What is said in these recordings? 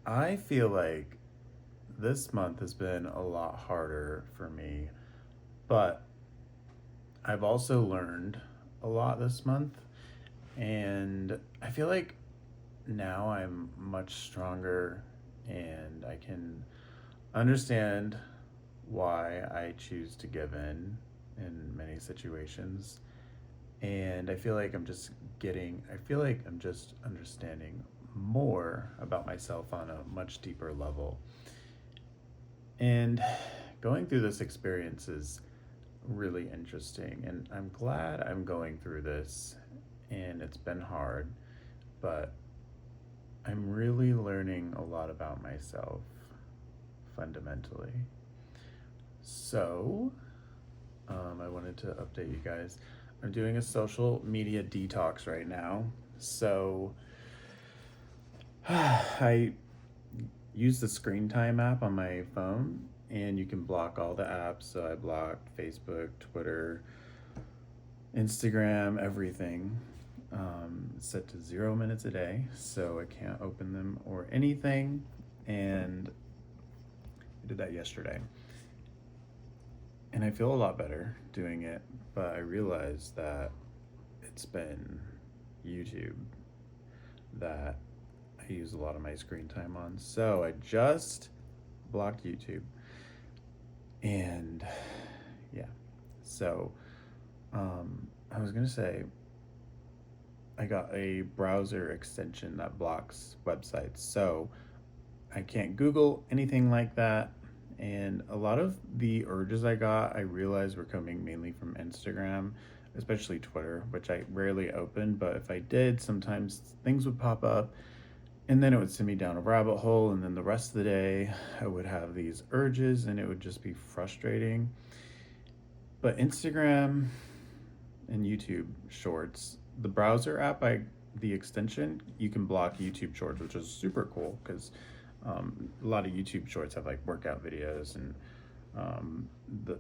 I feel like this month has been a lot harder for me, but I've also learned a lot this month, and I feel like now I'm much stronger and I can understand why I choose to give in many situations. And I feel like I'm just understanding more about myself on a much deeper level. And going through this experience is really interesting. And I'm glad I'm going through this. And it's been hard, but I'm really learning a lot about myself fundamentally. So, I wanted to update you guys. I'm doing a social media detox right now. So, I use the screen time app on my phone, and you can block all the apps. So, I blocked Facebook, Twitter, Instagram, everything. It's set to 0 minutes a day, so I can't open them or anything. And I did that yesterday. And I feel a lot better doing it, but I realized that it's been YouTube that I use a lot of my screen time on. So I just blocked YouTube. And yeah. So I was going to say, I got a browser extension that blocks websites. So I can't Google anything like that. And a lot of the urges I got, I realized were coming mainly from Instagram, especially Twitter, which I rarely open. But if I did, sometimes things would pop up and then it would send me down a rabbit hole. And then the rest of the day, I would have these urges and it would just be frustrating. But Instagram and YouTube Shorts, the browser app, the extension, you can block YouTube Shorts, which is super cool because a lot of YouTube Shorts have like workout videos, and the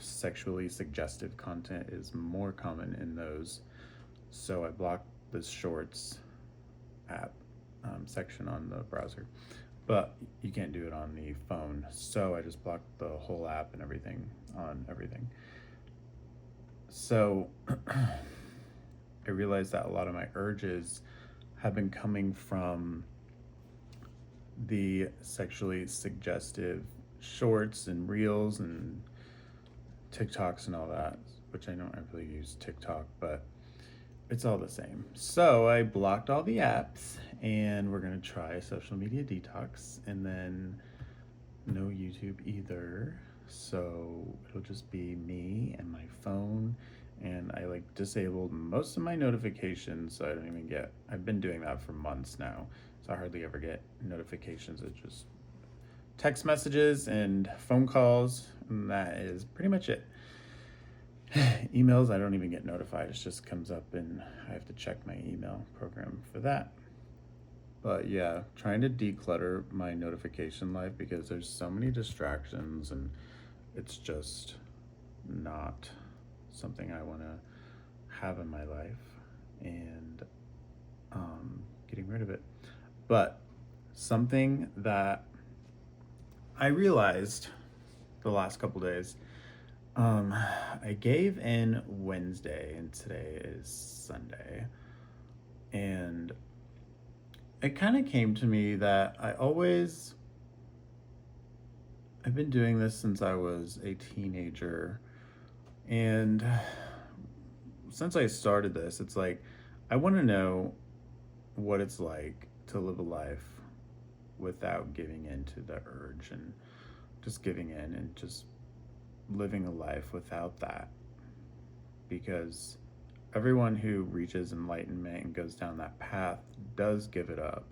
sexually suggestive content is more common in those. So I blocked this Shorts app section on the browser, but you can't do it on the phone. So I just blocked the whole app and everything on everything. So I realized that a lot of my urges have been coming from the sexually suggestive shorts and reels and TikToks and all that, which I don't really use TikTok, but it's all the same. So I blocked all the apps and we're going to try a social media detox, and then no YouTube either. So it'll just be me and my phone, and I like disabled most of my notifications so I don't even get, I've been doing that for months now, so I hardly ever get notifications. It's just text messages and phone calls, and that is pretty much it. Emails, I don't even get notified. It just comes up and I have to check my email program for that. But yeah, trying to declutter my notification life because there's so many distractions and it's just not something I want to have in my life, and getting rid of it. But something that I realized the last couple days, I gave in Wednesday and today is Sunday, and it kind of came to me that I've been doing this since I was a teenager. And since I started this, it's like I want to know what it's like to live a life without giving in to the urge, and just giving in and just living a life without that. Because everyone who reaches enlightenment and goes down that path does give it up,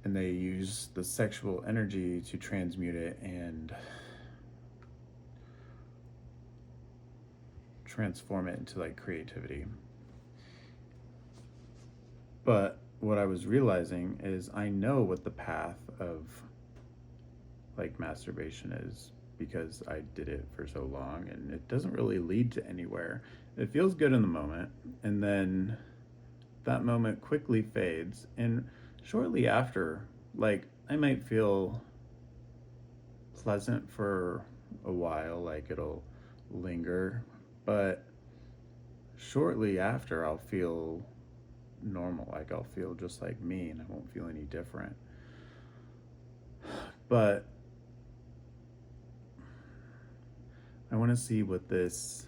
and they use the sexual energy to transmute it and transform it into like creativity. But what I was realizing is I know what the path of like masturbation is because I did it for so long, and it doesn't really lead to anywhere. It feels good in the moment, and then that moment quickly fades, and shortly after like I might feel pleasant for a while, like it'll linger, but shortly after I'll feel normal, like I'll feel just like me and I won't feel any different. But I want to see what this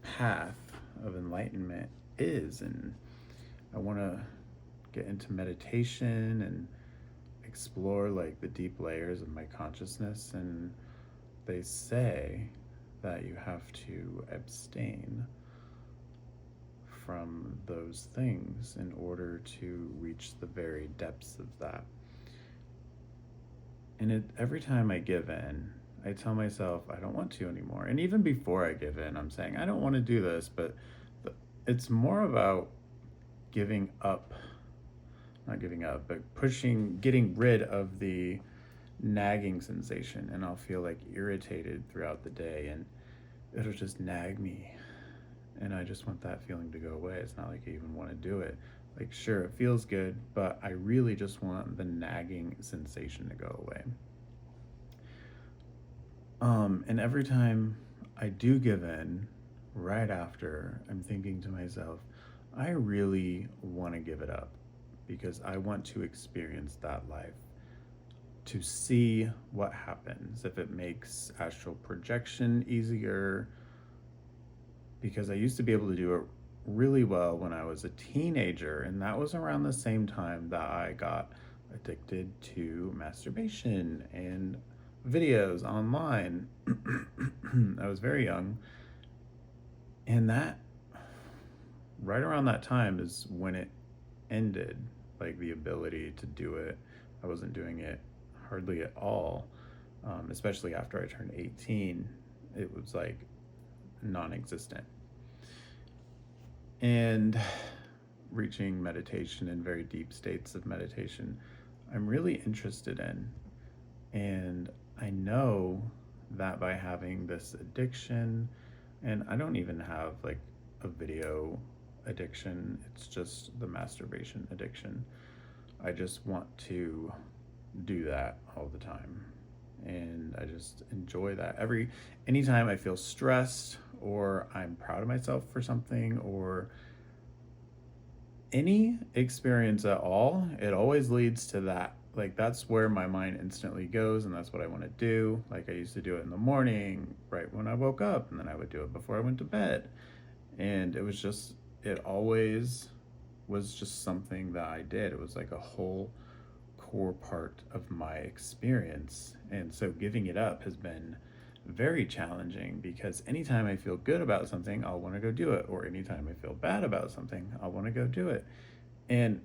path of enlightenment is, and I want to get into meditation and explore like the deep layers of my consciousness. And they say that you have to abstain from those things in order to reach the very depths of that. And every time I give in, I tell myself I don't want to anymore. And even before I give in, I'm saying I don't want to do this, but it's more about giving up, not giving up, but getting rid of the nagging sensation. And I'll feel like irritated throughout the day and it'll just nag me. And I just want that feeling to go away. It's not like I even want to do it. Like, sure, it feels good, but I really just want the nagging sensation to go away. And every time I do give in, right after, I'm thinking to myself, I really want to give it up because I want to experience that life, to see what happens, if it makes astral projection easier, because I used to be able to do it really well when I was a teenager, and that was around the same time that I got addicted to masturbation and videos online. I was very young, and that right around that time is when it ended, like the ability to do it. I wasn't doing it hardly at all, especially after I turned 18. It was like non-existent. And reaching meditation in very deep states of meditation, I'm really interested in. And I know that by having this addiction, and I don't even have like a video addiction, it's just the masturbation addiction. I just want to do that all the time. And I just enjoy that. Anytime I feel stressed or I'm proud of myself for something or any experience at all, it always leads to that. Like that's where my mind instantly goes, and that's what I want to do. Like I used to do it in the morning, right when I woke up, and then I would do it before I went to bed. And it always was just something that I did. It was like a whole core part of my experience. And so giving it up has been very challenging because anytime I feel good about something, I'll want to go do it. Or anytime I feel bad about something, I'll want to go do it. And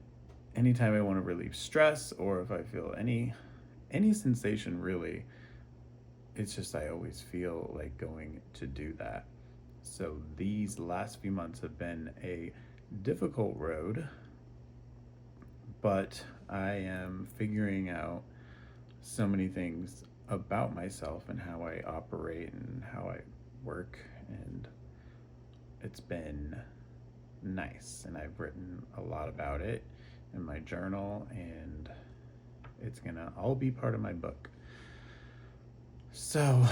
anytime I want to relieve stress or if I feel any sensation really, it's just I always feel like going to do that. So these last few months have been a difficult road, but I am figuring out so many things about myself and how I operate and how I work, and it's been nice. And I've written a lot about it in my journal, and it's gonna all be part of my book. So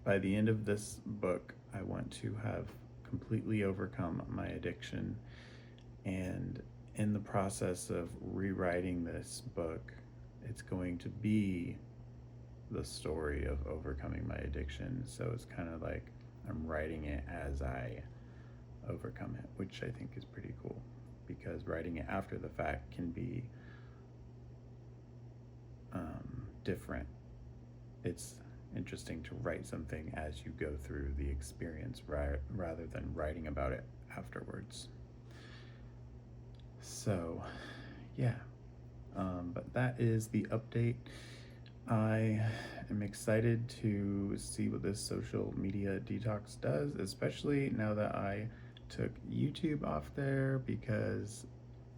by the end of this book, I want to have completely overcome my addiction. And in the process of rewriting this book, it's going to be the story of overcoming my addiction. So it's kind of like I'm writing it as I overcome it, which I think is pretty cool because writing it after the fact can be different. It's interesting to write something as you go through the experience rather than writing about it afterwards. So, yeah. But that is the update. I am excited to see what this social media detox does, especially now that I took YouTube off there, because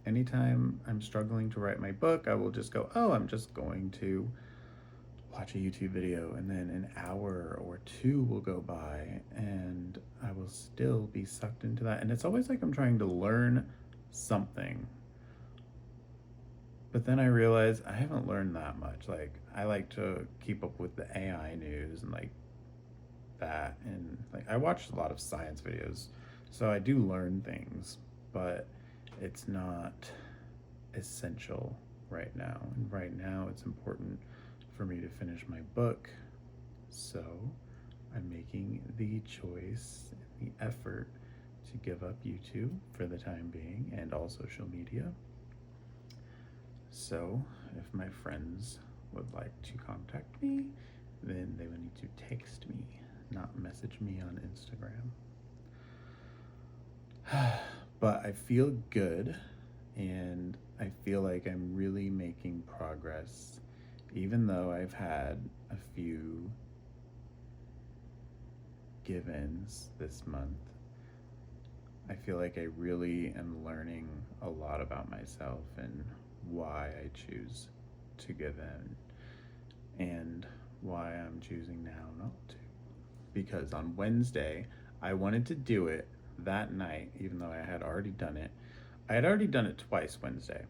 anytime I'm struggling to write my book, I will just go, oh, I'm just going to watch a YouTube video, and then an hour or two will go by and I will still be sucked into that. And it's always like I'm trying to learn something, But then I realized I haven't learned that much. Like, I like to keep up with the AI news and like that. And like, I watched a lot of science videos, so I do learn things, but it's not essential right now. And right now, it's important for me to finish my book. So I'm making the choice and the effort to give up YouTube for the time being and all social media. So if my friends would like to contact me, then they would need to text me, not message me on Instagram. But I feel good, and I feel like I'm really making progress, even though I've had a few give-ins this month. I feel like I really am learning a lot about myself and why I choose to give in and why I'm choosing now not to. Because on Wednesday, I wanted to do it that night, even though I had already done it. I had already done it twice Wednesday.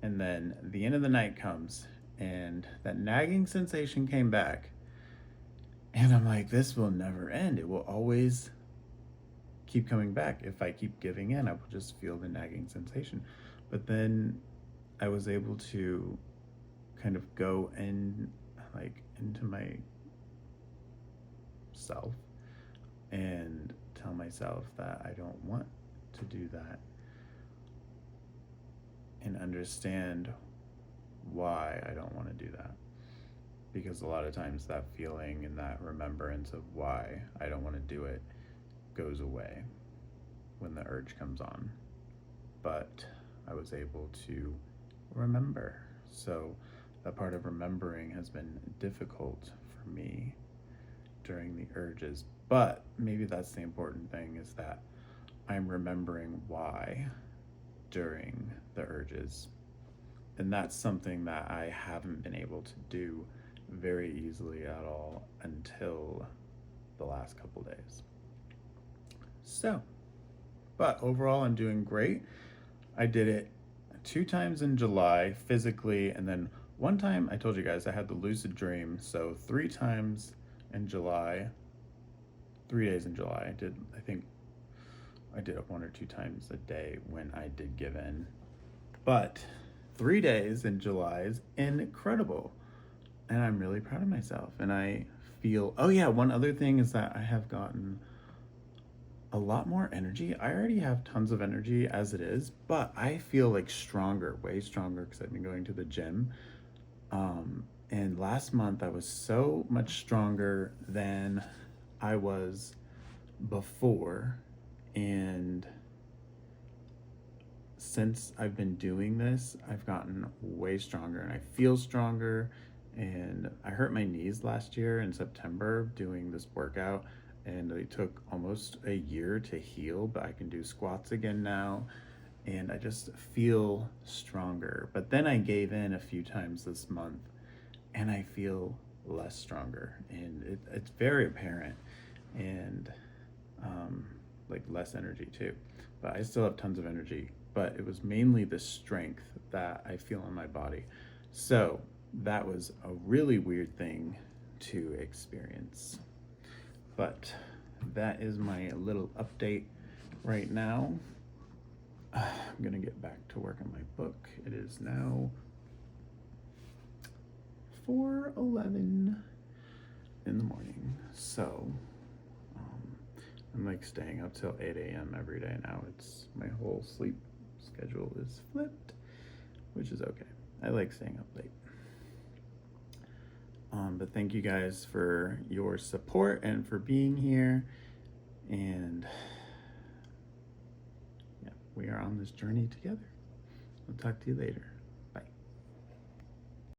And then the end of the night comes, and that nagging sensation came back. And I'm like, this will never end. It will always keep coming back. If I keep giving in, I will just feel the nagging sensation. But then I was able to kind of go in, like, into my self and tell myself that I don't want to do that, and understand why I don't want to do that. Because a lot of times that feeling and that remembrance of why I don't want to do it goes away when the urge comes on. But I was able to remember. So that part of remembering has been difficult for me during the urges. But maybe that's the important thing, is that I'm remembering why during the urges. And that's something that I haven't been able to do very easily at all until the last couple days. So, but overall, I'm doing great. I did it 2 times in July physically, and then one time I told you guys I had the lucid dream. So 3 times in July, 3 days in July. I think I did it 1 or 2 times a day when I did give in. But 3 days in July is incredible. And I'm really proud of myself. And I feel, oh yeah, one other thing is that I have gotten a lot more energy. I already have tons of energy as it is, but I feel like stronger, way stronger, because I've been going to the gym. And last month I was so much stronger than I was before. And since I've been doing this, I've gotten way stronger, and I feel stronger. And I hurt my knees last year in September doing this workout, and it took almost a year to heal, but I can do squats again now, and I just feel stronger. But then I gave in a few times this month, and I feel less stronger, and it's very apparent, and like less energy too. But I still have tons of energy, but it was mainly the strength that I feel in my body. So that was a really weird thing to experience. But that is my little update right now. I'm gonna get back to work on my book. It is now 4:11 in the morning. So I'm like staying up till 8 a.m. every day now. It's my whole sleep schedule is flipped, which is okay. I like staying up late. But thank you guys for your support and for being here. And yeah, we are on this journey together. I'll talk to you later.